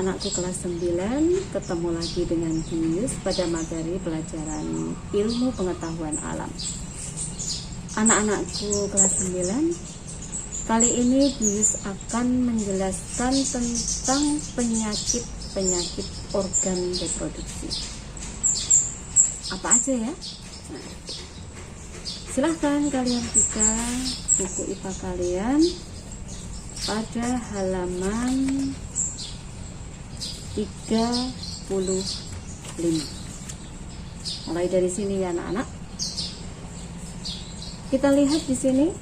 anak-anakku kelas 9, ketemu lagi dengan Yus pada materi pelajaran ilmu pengetahuan alam. Anak-anakku kelas 9, kali ini Yus akan menjelaskan tentang penyakit organ reproduksi. Apa aja ya? Nah, silahkan kalian buka buku IPA kalian pada halaman 35. Mulai dari sini ya anak-anak. Kita lihat di sini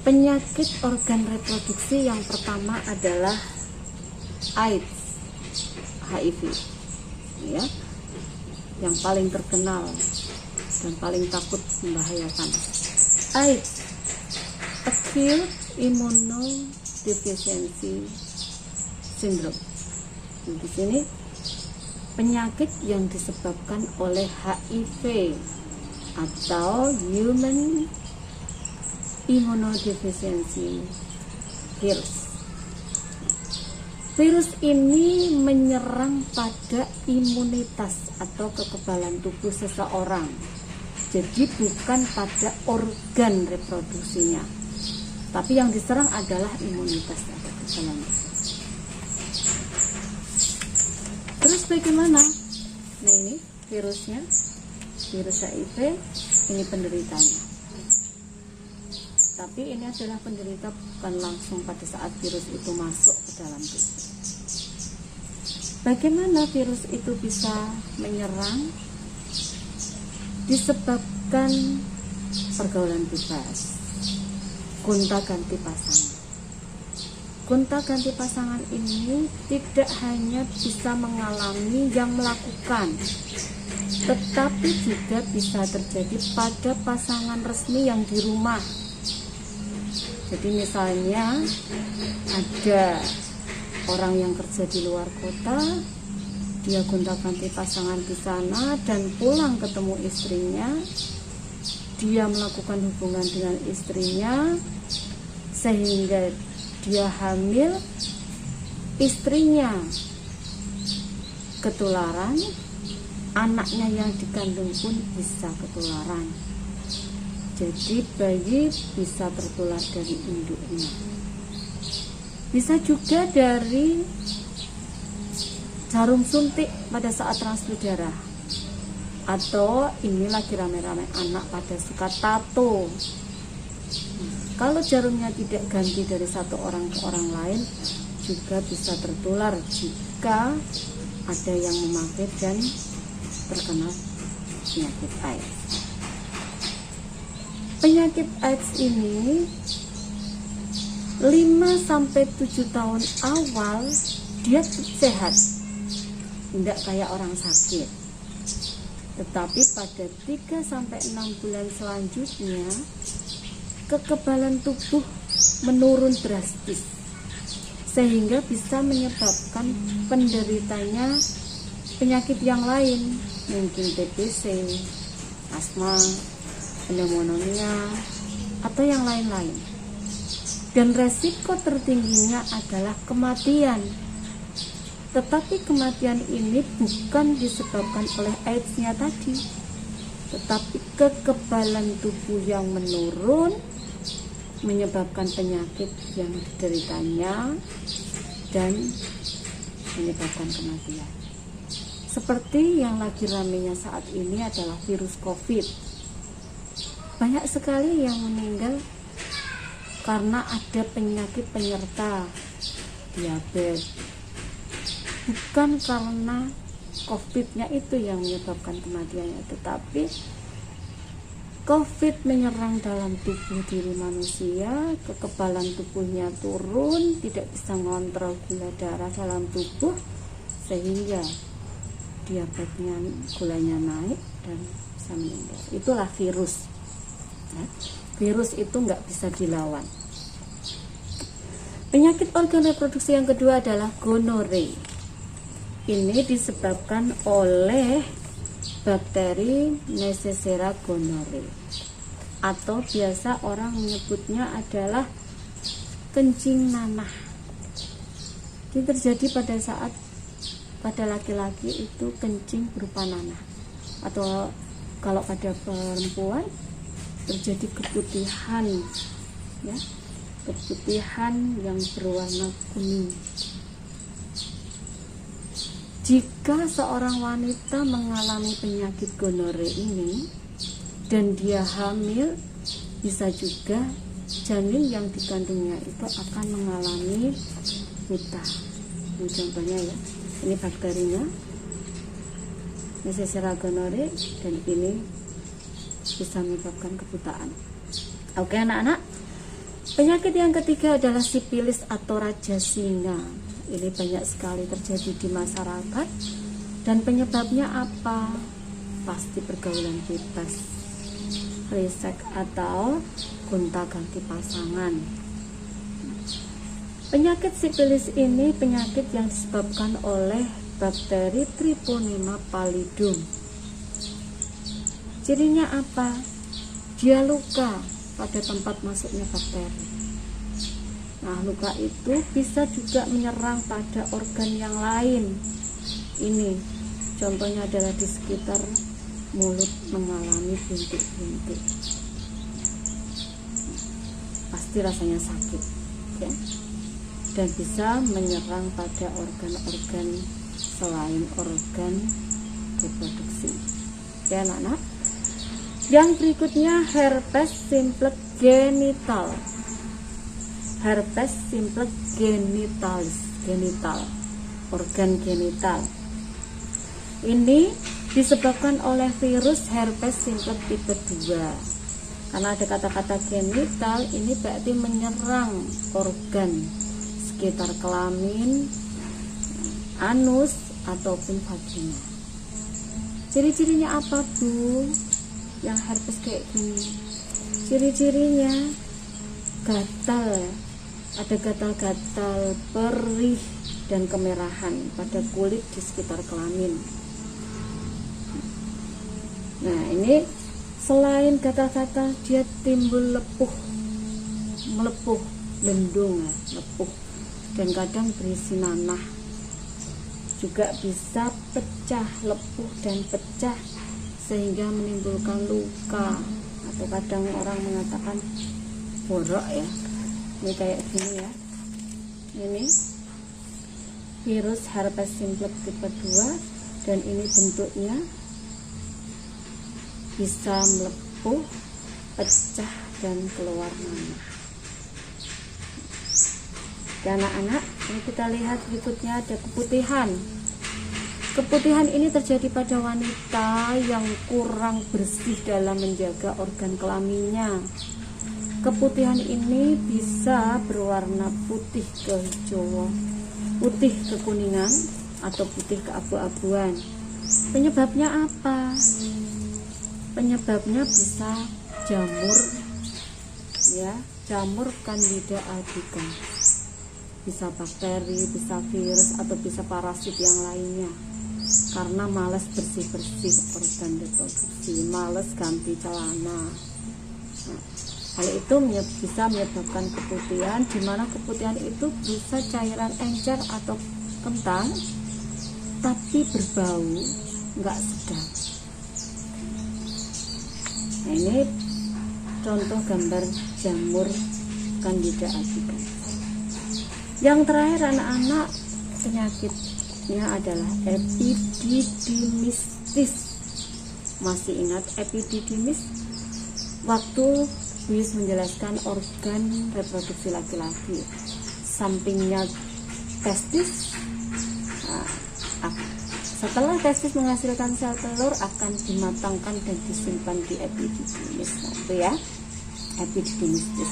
penyakit organ reproduksi yang pertama adalah AIDS, HIV, ya, yang paling terkenal dan paling takut membahayakan. AIDS, acute immunodeficiency syndrome. Di sini penyakit yang disebabkan oleh HIV atau human immunodeficiency virus. Virus ini menyerang pada imunitas atau kekebalan tubuh seseorang. Jadi bukan pada organ reproduksinya, tapi yang diserang adalah imunitas atau kekebalan tubuh. Terus bagaimana? Nah, ini virusnya, virus HIV, ini penderitanya. Tapi ini adalah penderita bukan langsung pada saat virus itu masuk ke dalam tubuh. Bagaimana virus itu bisa menyerang? Disebabkan pergaulan bebas, gonta-ganti pasangan. Gonta-ganti pasangan ini tidak hanya bisa mengalami yang melakukan, tetapi juga bisa terjadi pada pasangan resmi yang di rumah. Jadi misalnya ada orang yang kerja di luar kota, dia gonta-ganti pasangan di sana dan pulang ketemu istrinya, dia melakukan hubungan dengan istrinya sehingga dia hamil, istrinya ketularan, anaknya yang dikandung pun bisa ketularan. Jadi bayi bisa tertular dari induknya. Bisa juga dari jarum suntik pada saat transfusi darah. Atau ini lagi rame-rame anak pada suka tato. Kalau jarumnya tidak ganti dari satu orang ke orang lain, juga bisa tertular jika ada yang memakai dan terkena penyakit AIDS. Penyakit AIDS ini 5-7 tahun awal dia sehat, tidak kayak orang sakit. Tetapi pada 3-6 bulan selanjutnya kekebalan tubuh menurun drastis, sehingga bisa menyebabkan penderitanya penyakit yang lain, mungkin TBC, asma, pneumonia, atau yang lain-lain. Dan resiko tertingginya adalah kematian. Tetapi kematian ini bukan disebabkan oleh AIDS-nya tadi, tetapi kekebalan tubuh yang menurun menyebabkan penyakit yang dideritanya dan menyebabkan kematian. Seperti yang lagi ramenya saat ini adalah virus COVID. Banyak sekali yang meninggal karena ada penyakit penyerta diabetes. Bukan karena COVID-nya itu yang menyebabkan kematiannya, tetapi COVID menyerang dalam tubuh diri manusia, kekebalan tubuhnya turun, tidak bisa mengontrol gula darah dalam tubuh, sehingga diabetesnya, gulanya naik dan bisa meninggal. Itulah virus. Nah, virus itu nggak bisa dilawan. Penyakit organ reproduksi yang kedua adalah gonore. Ini disebabkan oleh bakteri Neisseria gonorrhoeae, atau biasa orang menyebutnya adalah kencing nanah. Ini terjadi pada saat pada laki-laki itu kencing berupa nanah, atau kalau pada perempuan terjadi keputihan, ya, keputihan yang berwarna kuning. Jika seorang wanita mengalami penyakit gonore ini dan dia hamil, bisa juga janin yang dikandungnya itu akan mengalami buta. Ini contohnya ya, ini bakterinya, Neisseria gonorrhoeae, dan ini bisa menyebabkan kebutaan. Oke anak-anak, penyakit yang ketiga adalah sipilis atau raja singa. Ini banyak sekali terjadi di masyarakat, dan penyebabnya apa? Pasti pergaulan bebas, free sex atau gonta-ganti pasangan. Penyakit sipilis ini penyakit yang disebabkan oleh bakteri Treponema pallidum. Cirinya apa? Dia luka pada tempat masuknya bakteri. Nah, luka itu bisa juga menyerang pada organ yang lain. Ini contohnya adalah di sekitar mulut mengalami bintik-bintik. Pasti rasanya sakit, ya. Dan bisa menyerang pada organ-organ selain organ reproduksi. Ya anak-anak. Yang berikutnya herpes simplex genital. Herpes simplex genitalis, genital, organ genital. Ini disebabkan oleh virus herpes simplex tipe 2. Karena ada kata-kata genital, ini berarti menyerang organ sekitar kelamin, anus, ataupun vagina. Ciri-cirinya apa, Bu? Yang herpes kayak gini. Ciri-cirinya gatal, ada gatal-gatal, perih, dan kemerahan pada kulit di sekitar kelamin. Nah, ini selain gatal-gatal, dia timbul lepuh, melepuh, lendung, lepuh, dan kadang berisi nanah. Juga bisa pecah, lepuh dan pecah sehingga menimbulkan luka, atau kadang orang mengatakan borok ya. Ini kayak gini ya. Ini virus herpes simplex tipe 2, dan ini bentuknya bisa melepuh, pecah, dan keluar nanah. Oke anak-anak, ini kita lihat berikutnya ada keputihan. Keputihan ini terjadi pada wanita yang kurang bersih dalam menjaga organ kelaminnya. Keputihan ini bisa berwarna putih kehijauan, putih kekuningan, atau putih keabu-abuan. Penyebabnya apa? Penyebabnya bisa jamur, ya, jamur Candida albicans. Bisa bakteri, bisa virus, atau bisa parasit yang lainnya. Karena malas bersih-bersih organ reproduksi, malas ganti celana. Nah, hal itu bisa menyebabkan keputihan, di mana keputihan itu bisa cairan encer atau kental, tapi berbau, nggak sedap. Nah, ini contoh gambar jamur Candida albicans. Yang terakhir anak-anak, penyakitnya adalah epididymistis. Masih ingat epididymis? Waktu Luis menjelaskan organ reproduksi laki-laki, sampingnya testis. Nah, setelah testis menghasilkan sel telur, akan dimatangkan dan disimpan di epididymis. Nah, itu ya, epididymistis.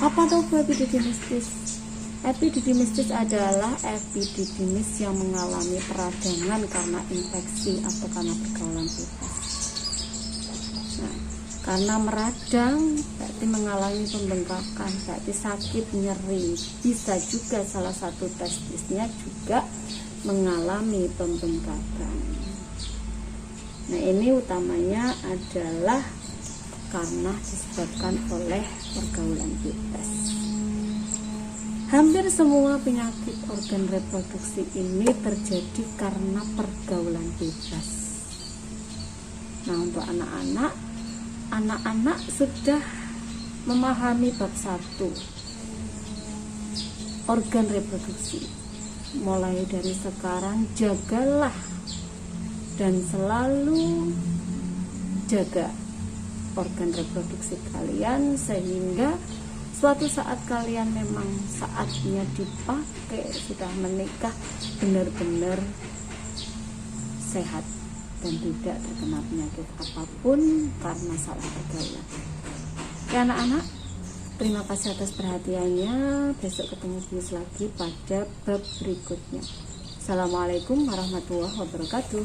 Apa tuh epididymistis? Epididymistis adalah epididymis yang mengalami peradangan karena infeksi atau karena pergaulan bebas. Nah, karena meradang berarti mengalami pembengkakan, berarti sakit, nyeri. Bisa juga salah satu testisnya juga mengalami pembengkakan. Nah, ini utamanya adalah karena disebabkan oleh pergaulan bebas. Hampir semua penyakit organ reproduksi ini terjadi karena pergaulan bebas. Nah, untuk anak-anak sudah memahami bab 1 organ reproduksi. Mulai dari sekarang jagalah dan selalu jaga organ reproduksi kalian, sehingga suatu saat kalian memang saatnya dipakai, sudah menikah, benar-benar sehat dan tidak terkena penyakit apapun karena salah pergaulan. Oke anak-anak, terima kasih atas perhatiannya. Besok ketemu Bius lagi pada bab berikutnya. Assalamualaikum warahmatullahi wabarakatuh.